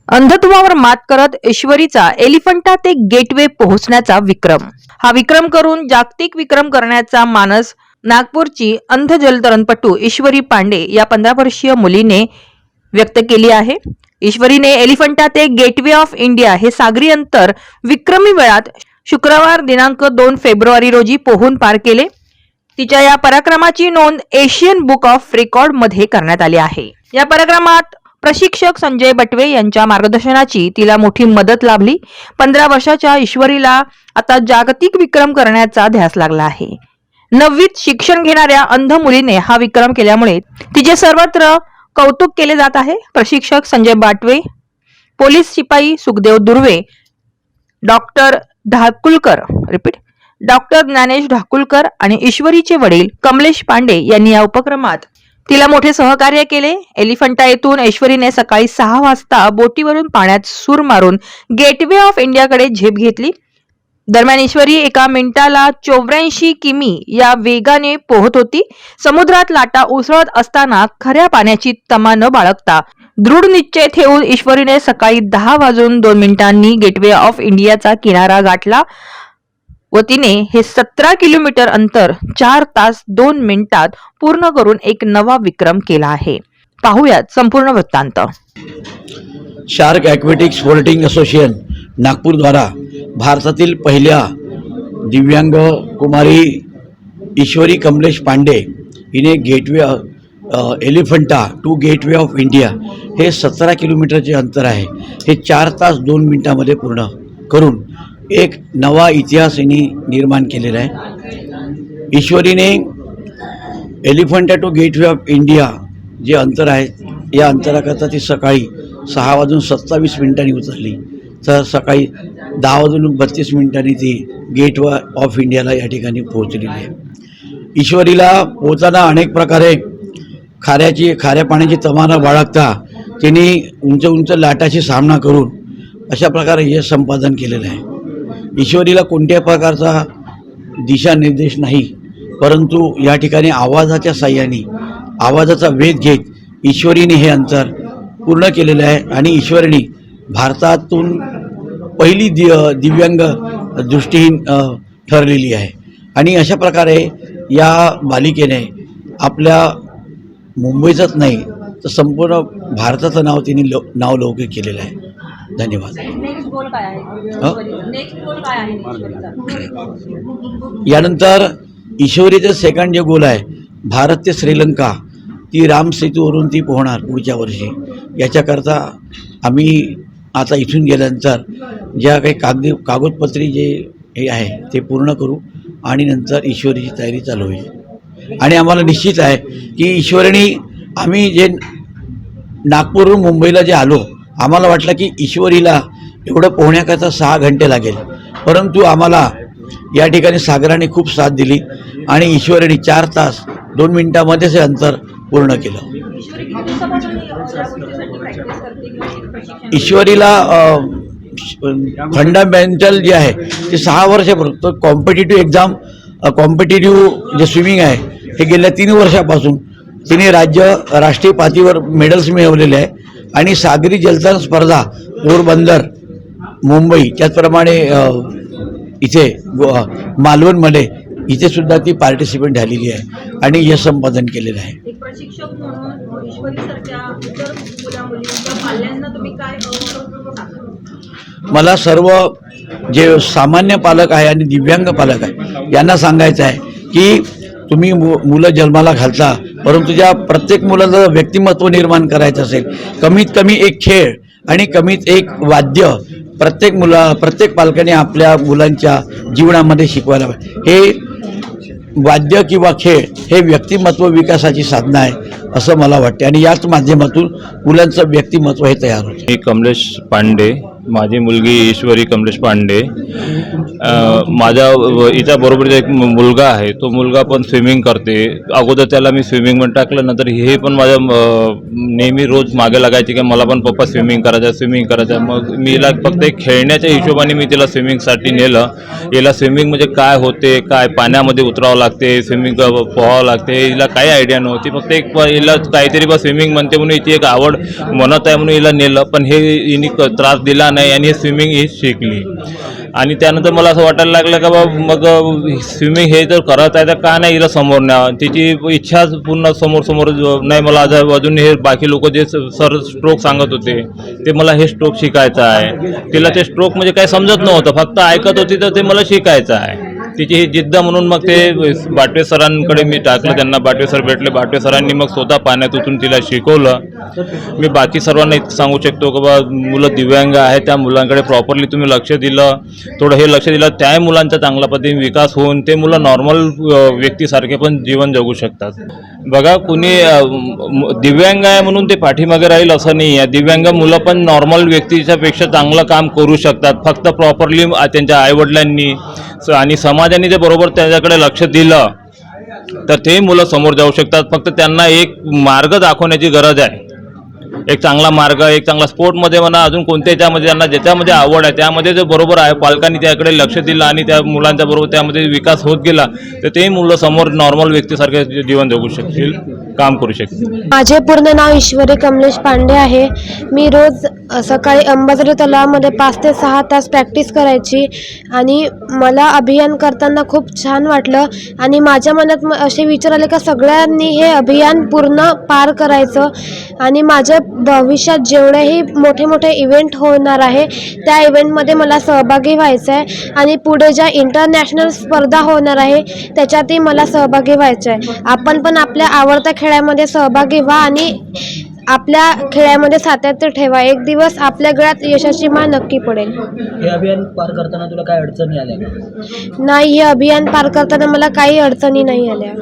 अंधत्वावर मात करत ईश्वरीचा एलिफंटा ते गेटवे पोहोचण्याचा विक्रम। हा विक्रम करून जागतिक विक्रम करण्याचा मानस नागपूरची अंध जलतरणपटू ईश्वरी पांडे या 15 वर्षीय मुलीने व्यक्त केली आहे। ईश्वरीने एलिफंटा ते गेटवे ऑफ इंडिया हे सागरी अंतर विक्रमी वेळात शुक्रवार दिनांक 2 फेब्रुवारी रोजी पोहून पार केले। तिच्या या पराक्रमाची नोंद एशियन बुक ऑफ रेकॉर्ड मध्ये करण्यात आली आहे। या पराक्रमात प्रशिक्षक संजय बटवे यांच्या मार्गदर्शनाची तिला मोठी मदत लाभली। 15 वर्षाच्या ईश्वरीला आता जागतिक विक्रम करण्याचा ध्यास लागला आहे। 9वीत शिक्षण घेणाऱ्या अंध मुलीने हा विक्रम केल्यामुळे तिचे सर्वत्र कौतुक केले जात आहे। प्रशिक्षक संजय बाटवे, पोलीस शिपाई सुखदेव दुर्वे, डॉक्टर ज्ञानेश ढाकुलकर आणि ईश्वरीचे वडील कमलेश पांडे यांनी या उपक्रमात तिला मोठे सहकार्य केले। एलिफंटा येथून ईश्वरीने सकाळी 6 वाजता बोटीवरून पाण्यात सूर मारून गेटवे ऑफ इंडियाकडे झेप घेतली। दरम्यान ईश्वरी एका मिनिटाला 84 किमी या वेगाने पोहत होती। समुद्रात लाटा उसळत असताना खऱ्या पाण्याची तमा न बाळगता दृढ निश्चय ठेवून ईश्वरीने सकाळी 10:02 गेटवे ऑफ इंडियाचा किनारा गाठला व तिने हे 17 किलोमीटर अंतर 4 तास 2 मिनिटात पूर्ण करून एक नवा विक्रम केला आहे। पाहुयात संपूर्ण वृत्तांत। Shark aquatic sporting association Nagpur द्वारा भारतातील पहिल्या दिव्यांग कुमारी ईश्वरी कमलेश पांडे हिने Gateway Elephanta to Gateway of India हे 17 किलोमीटरचे अंतर आहे हे 4 तास 2 मिनिटांमध्ये पूर्ण करून एक नवा इतिहास हिने निर्माण केलेला आहे। ईश्वरीने Elephanta to Gateway of India जे अंतर आहे या अंतराकरता ती सकाळी 6:27 उतरली तर सकाळी 10:32 ती गेटवे ऑफ इंडियाला या ठिकाणी पोहोचलेली आहे। ईश्वरीला पोहोचताना अनेक प्रकारे खाऱ्या पाण्याची तमा न बाळगता तिने उंच लाटाशी सामना करून अशा प्रकारे यश संपादन केलेलं आहे। ईश्वरीला कोणत्या प्रकारचा दिशानिर्देश नाही, परंतु या ठिकाणी आवाजाच्या साह्याने आवाजाचा वेध घेत ईश्वरीने हे अंतर पूर्ण केलेलं आहे आणि ईश्वरीने भारतातून पहिली दिव्यांग दृष्टीहीन ठरलेली आहे आणि अशा प्रकारे या बालिकेने आपल्या मुंबईचंच नाही तर संपूर्ण भारताचं नाव तिने नावलौकिक केलेलं आहे। धन्यवाद। यानंतर ईश्वरीचं सेकंड जे गोल आहे भारत ते श्रीलंका ती राम सेतूवरून ती पोहणार पुढच्या वर्षी। याच्याकरता आम्ही आता इथून गेल्यानंतर ज्या काही कागदपत्री जे हे आहे ते पूर्ण करू आणि नंतर ईश्वरीची तयारी चालू होईल आणि आम्हाला निश्चित आहे की ईश्वरीने आम्ही जे नागपूरहून मुंबईला जे आलो आम्हाला वाटलं की ईश्वरीला एवढं पोहण्याकरता 6 घंटे लागेल, परंतु आम्हाला या ठिकाणी सागराने खूप साथ दिली आणि ईश्वरीने 4 तास 2 मिनिटांमध्येच हे अंतर पूर्ण केलं। ईश्वरीला फंडामेंटल जे आहे ते 6 वर्षापर्यंत कॉम्पिटिटिव्ह एक्झाम कॉम्पिटिटिव्ह जे स्विमिंग आहे हे गेल्या 3 वर्षापासून तिने राष्ट्रीय पातळीवर मेडल्स मिळवलेले आहे आणि सागरी जलतरण स्पर्धा पोरबंदर मुंबई त्याचप्रमाणे इथे मालवणमध्ये इथे सुद्धा ती पार्टिसिपेंट झालेली आहे आणि यश संपादन केलेलं आहे। एक प्रशिक्षक म्हणून ईश्वरीसारख्या इतर मुला-मुलींच्या पाल्यांना तुम्ही काय मला सर्व जे सामान्य पालक आहे आणि दिव्यांग पालक आहे यांना सांगायचं आहे की तुम्ही मुलं जन्माला घालता, परंतु ज्या प्रत्येक मुलाचं व्यक्तिमत्व निर्माण करायचं असेल कमीत कमी एक खेळ आणि कमीत एक वाद्य प्रत्येक पालकाने आपल्या मुलांच्या जीवनामध्ये शिकवायला पाहिजे। हे वाद्य किंवा खेळ हे व्यक्तिमत्व विकासाची साधनं आहे असं मला वाटते आणि याच माध्यमातून मुलांचं व्यक्तिमत्व हे तयार होतं। मी कमलेश पांडे, माझी मुलगी ईश्वरी कमलेश पांडे माझ्या हिच्या बरोबरचा एक मुलगा आहे, तो मुलगा पण स्विमिंग करते. अगोदर त्याला मी स्विमिंगमध्ये टाकलं, नंतर हे पण माझ्या नेहमी रोज मागे लागायचे की मला पण पप्पा स्विमिंग करायचं. मग मी हिला फक्त एक खेळण्याच्या हिशोबाने मी तिला स्विमिंगसाठी नेलं. हिला स्विमिंग म्हणजे काय होते, काय पाण्यामध्ये उतरावं लागते, स्विमिंग पोहावं लागते, हिला काही आयडिया नव्हती. फक्त एक हिला काहीतरी बा स्विमिंग म्हणते म्हणून हिची एक आवड म्हणत आहे म्हणून हिला नेलं. पण हे हिने त्रास दिला नाही आणि हे स्विमिंग ही शिकली. आणि त्यानंतर मला असं वाटायला लागलं का बा मग स्विमिंग हे जर करत आहे तर का नाही हिला समोर न्यावं. तिची इच्छा पूर्ण समोर नाही. मला अजून हे बाकी लोक जे सर स्ट्रोक सांगत होते ते मला हे स्ट्रोक शिकायचं आहे. तिला ते स्ट्रोक म्हणजे काही समजत नव्हतं, फक्त ऐकत होती, तर ते मला शिकायचं आहे. तिची ही जिद्द म्हणून मग ते बाटवे सरांकडे मी टाकलं. त्यांना बाटवे सर भेटले. बाटवे सरांनी मग स्वतः पाण्यात उतरून तिला शिकवलं. मी बाकी सर्वांना इतकं सांगू शकतो की बा मुलं दिव्यांग आहे, त्या मुलांकडे प्रॉपरली तुम्ही लक्ष दिलं, थोडं हे लक्ष दिलं, त्या मुलांचा चांगल्या पद्धतीने विकास होऊन ते मुलं नॉर्मल व्यक्तीसारखे पण जीवन जगू शकतात. बघा, कुणी दिव्यांग आहे म्हणून ते पाठीमागे राहील असं नाही आहे. दिव्यांग मुलं पण नॉर्मल व्यक्तीच्या पेक्षा चांगलं काम करू शकतात, फक्त प्रॉपरली त्यांच्या आईवडिलांनी आणि समाजाने जे बरोबर त्याच्याकडे लक्ष दिलं तर ते मुलं समोर जाऊ शकतात. फक्त त्यांना एक मार्ग दाखवण्याची गरज आहे. एक चांगला मार्ग, एक चांगला स्पोर्टमध्ये म्हणा, अजून कोणत्या याच्यामध्ये त्यांना ज्याच्यामध्ये आवड आहे त्यामध्ये जर बरोबर आहे, पालकांनी त्याकडे लक्ष दिलं आणि त्या मुलांच्या बरोबर त्यामध्ये विकास होत गेला तर ते मुलं समोर नॉर्मल व्यक्तीसारखे जीवन जगू शकतील, काम करू शकतील. माझे पूर्ण नाव ईश्वरी कमलेश पांडे आहे. मी रोज सकाळी अंबाझरी तलावामध्ये 5 ते 6 तास प्रॅक्टिस करायची आणि मला अभियान करताना खूप छान वाटलं. आणि माझ्या मनात असे विचार आले का सगळ्यांनी हे अभियान पूर्ण पार करायचं आणि माझ्या भविष्यात जेवढेही मोठे मोठे इव्हेंट होणार आहे त्या इव्हेंटमध्ये मला सहभागी व्हायचं आहे आणि पुढे ज्या इंटरनॅशनल स्पर्धा होणार आहे त्याच्यातही मला सहभागी व्हायचं आहे. आपण पण आपल्या आवडत्या खेळामध्ये सहभागी व्हा आणि आपल्या खेळामध्ये सातत्य ठेवा. एक दिवस आपल्या गळ्यात यशाची माळ नक्की पडेल. हे अभियान पार करताना तुला काय अडचणी आल्या? नाही, हे अभियान पार करताना मला काही अडचणी नाही आल्या.